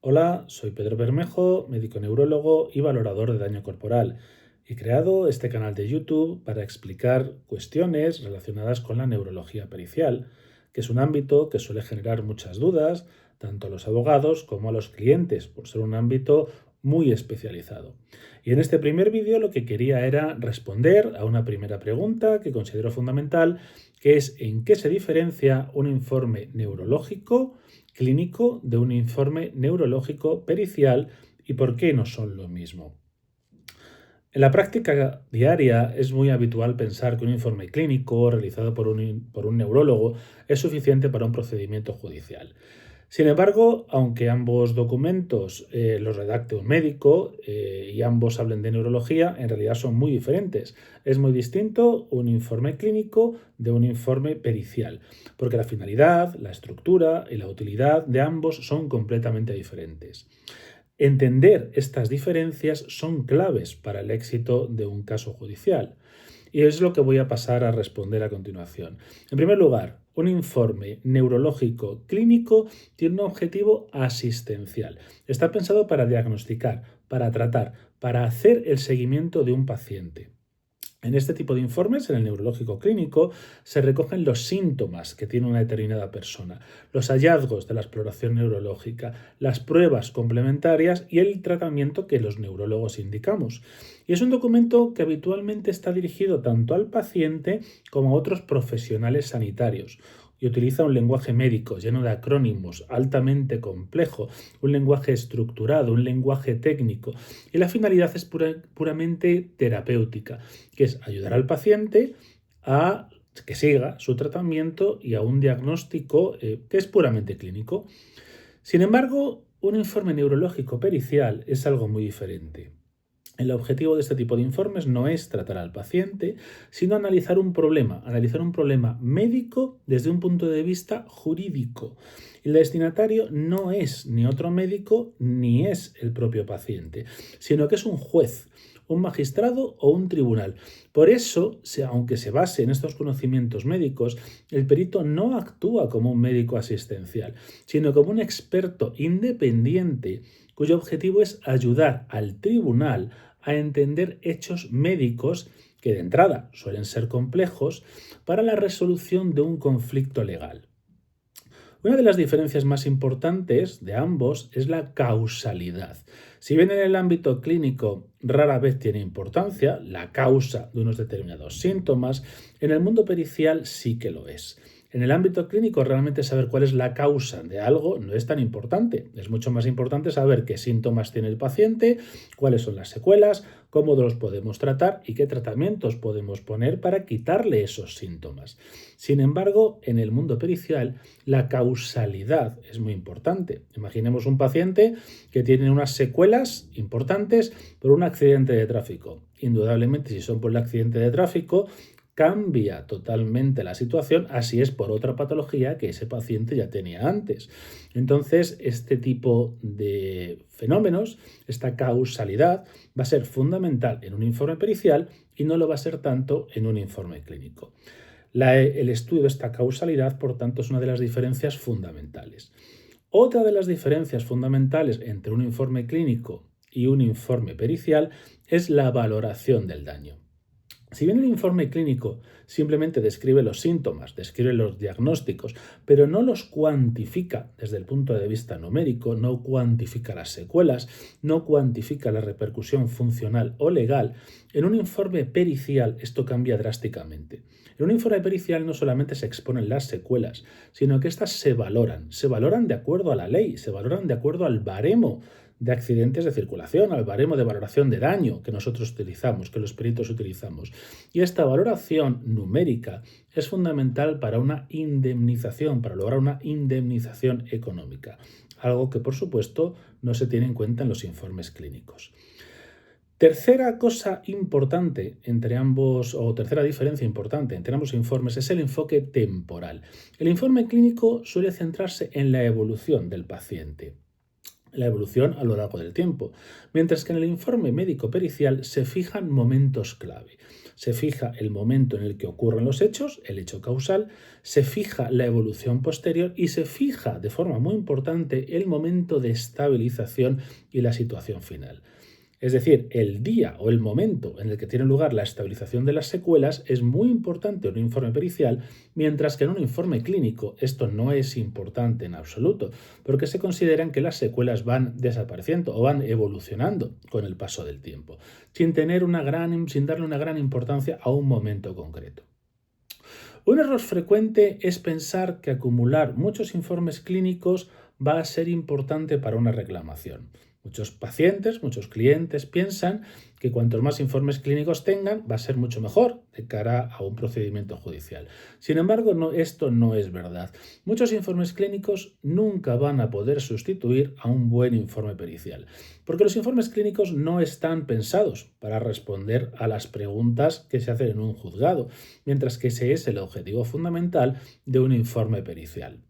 Hola, soy Pedro Bermejo, médico neurólogo y valorador de daño corporal. He creado este canal de YouTube para explicar cuestiones relacionadas con la neurología pericial, que es un ámbito que suele generar muchas dudas, tanto a los abogados como a los clientes, por ser un ámbito muy especializado. Y en este primer vídeo lo que quería era responder a una primera pregunta que considero fundamental, que es ¿en qué se diferencia un informe neurológico clínico de un informe neurológico pericial y por qué no son lo mismo? En la práctica diaria es muy habitual pensar que un informe clínico realizado por un neurólogo es suficiente para un procedimiento judicial. Sin embargo, aunque ambos documentos los redacte un médico y ambos hablen de neurología, en realidad son muy diferentes. Es muy distinto un informe clínico de un informe pericial, porque la finalidad, la estructura y la utilidad de ambos son completamente diferentes. Entender estas diferencias son claves para el éxito de un caso judicial. Y es lo que voy a pasar a responder a continuación. En primer lugar, un informe neurológico clínico tiene un objetivo asistencial. Está pensado para diagnosticar, para tratar, para hacer el seguimiento de un paciente. En este tipo de informes, en el neurológico clínico, se recogen los síntomas que tiene una determinada persona, los hallazgos de la exploración neurológica, las pruebas complementarias y el tratamiento que los neurólogos indicamos. Y es un documento que habitualmente está dirigido tanto al paciente como a otros profesionales sanitarios y utiliza un lenguaje médico lleno de acrónimos, altamente complejo, un lenguaje estructurado, un lenguaje técnico. Y la finalidad es puramente terapéutica, que es ayudar al paciente a que siga su tratamiento y a un diagnóstico que es puramente clínico. Sin embargo, un informe neurológico pericial es algo muy diferente. El objetivo de este tipo de informes no es tratar al paciente, sino analizar un problema médico desde un punto de vista jurídico. El destinatario no es ni otro médico ni es el propio paciente, sino que es un juez, un magistrado o un tribunal. Por eso, aunque se base en estos conocimientos médicos, el perito no actúa como un médico asistencial, sino como un experto independiente cuyo objetivo es ayudar al tribunal a entender hechos médicos que de entrada suelen ser complejos para la resolución de un conflicto legal. Una de las diferencias más importantes de ambos es la causalidad. Si bien en el ámbito clínico rara vez tiene importancia la causa de unos determinados síntomas, en el mundo pericial sí que lo es. En el ámbito clínico realmente saber cuál es la causa de algo no es tan importante. Es mucho más importante saber qué síntomas tiene el paciente, cuáles son las secuelas, cómo los podemos tratar y qué tratamientos podemos poner para quitarle esos síntomas. Sin embargo, en el mundo pericial, la causalidad es muy importante. Imaginemos un paciente que tiene unas secuelas importantes por un accidente de tráfico. Indudablemente, si son por el accidente de tráfico, cambia totalmente la situación, así es por otra patología que ese paciente ya tenía antes. Entonces, este tipo de fenómenos, esta causalidad, va a ser fundamental en un informe pericial y no lo va a ser tanto en un informe clínico. El estudio de esta causalidad, por tanto, es una de las diferencias fundamentales. Otra de las diferencias fundamentales entre un informe clínico y un informe pericial es la valoración del daño. Si bien el informe clínico simplemente describe los síntomas, describe los diagnósticos, pero no los cuantifica desde el punto de vista numérico, no cuantifica las secuelas, no cuantifica la repercusión funcional o legal, en un informe pericial esto cambia drásticamente. En un informe pericial no solamente se exponen las secuelas, sino que éstas se valoran de acuerdo a la ley, se valoran de acuerdo al baremo de accidentes de circulación, al baremo de valoración de daño que nosotros utilizamos, que los peritos utilizamos. Y esta valoración numérica es fundamental para una indemnización, para lograr una indemnización económica, algo que por supuesto no se tiene en cuenta en los informes clínicos. Tercera cosa importante entre ambos, o tercera diferencia importante entre ambos informes es el enfoque temporal. El informe clínico suele centrarse en la evolución del paciente. la evolución a lo largo del tiempo, mientras que en el informe médico pericial se fijan momentos clave. Se fija el momento en el que ocurren los hechos, el hecho causal, se fija la evolución posterior y se fija de forma muy importante el momento de estabilización y la situación final. Es decir, el día o el momento en el que tiene lugar la estabilización de las secuelas es muy importante en un informe pericial, mientras que en un informe clínico esto no es importante en absoluto, porque se consideran que las secuelas van desapareciendo o van evolucionando con el paso del tiempo, sin darle una gran importancia a un momento concreto. Un error frecuente es pensar que acumular muchos informes clínicos va a ser importante para una reclamación. Muchos pacientes, muchos clientes piensan que cuantos más informes clínicos tengan va a ser mucho mejor de cara a un procedimiento judicial. Sin embargo, esto no es verdad. Muchos informes clínicos nunca van a poder sustituir a un buen informe pericial, porque los informes clínicos no están pensados para responder a las preguntas que se hacen en un juzgado, mientras que ese es el objetivo fundamental de un informe pericial.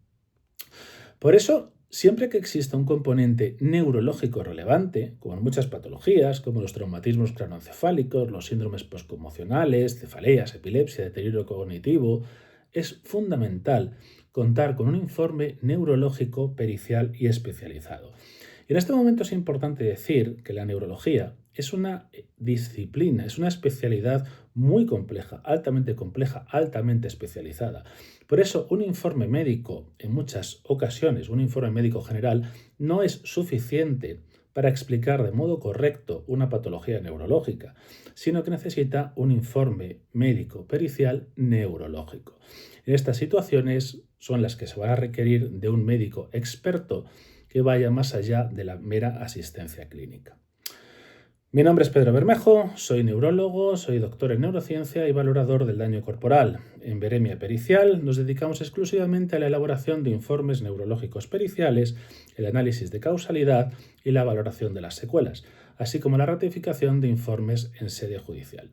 Por eso, siempre que exista un componente neurológico relevante, como en muchas patologías, como los traumatismos cranoencefálicos, los síndromes postconmocionales, cefaleas, epilepsia, deterioro cognitivo, es fundamental contar con un informe neurológico pericial y especializado. Y en este momento es importante decir que la neurología es una disciplina, es una especialidad muy compleja, altamente especializada. Por eso, un informe médico, en muchas ocasiones, un informe médico general, no es suficiente para explicar de modo correcto una patología neurológica, sino que necesita un informe médico pericial neurológico. En estas situaciones son las que se van a requerir de un médico experto que vaya más allá de la mera asistencia clínica. Mi nombre es Pedro Bermejo, soy neurólogo, soy doctor en neurociencia y valorador del daño corporal. En Veremia Pericial nos dedicamos exclusivamente a la elaboración de informes neurológicos periciales, el análisis de causalidad y la valoración de las secuelas, así como la ratificación de informes en sede judicial.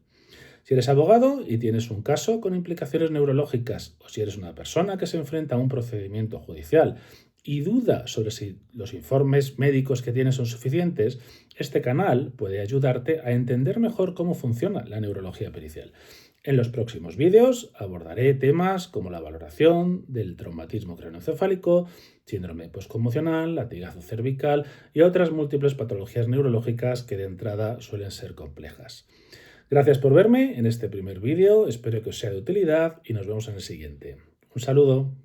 Si eres abogado y tienes un caso con implicaciones neurológicas, o si eres una persona que se enfrenta a un procedimiento judicial y duda sobre si los informes médicos que tienes son suficientes, este canal puede ayudarte a entender mejor cómo funciona la neurología pericial. En los próximos vídeos abordaré temas como la valoración del traumatismo cranoencefálico, síndrome postconmocional, latigazo cervical y otras múltiples patologías neurológicas que de entrada suelen ser complejas. Gracias por verme en este primer vídeo, espero que os sea de utilidad y nos vemos en el siguiente. Un saludo.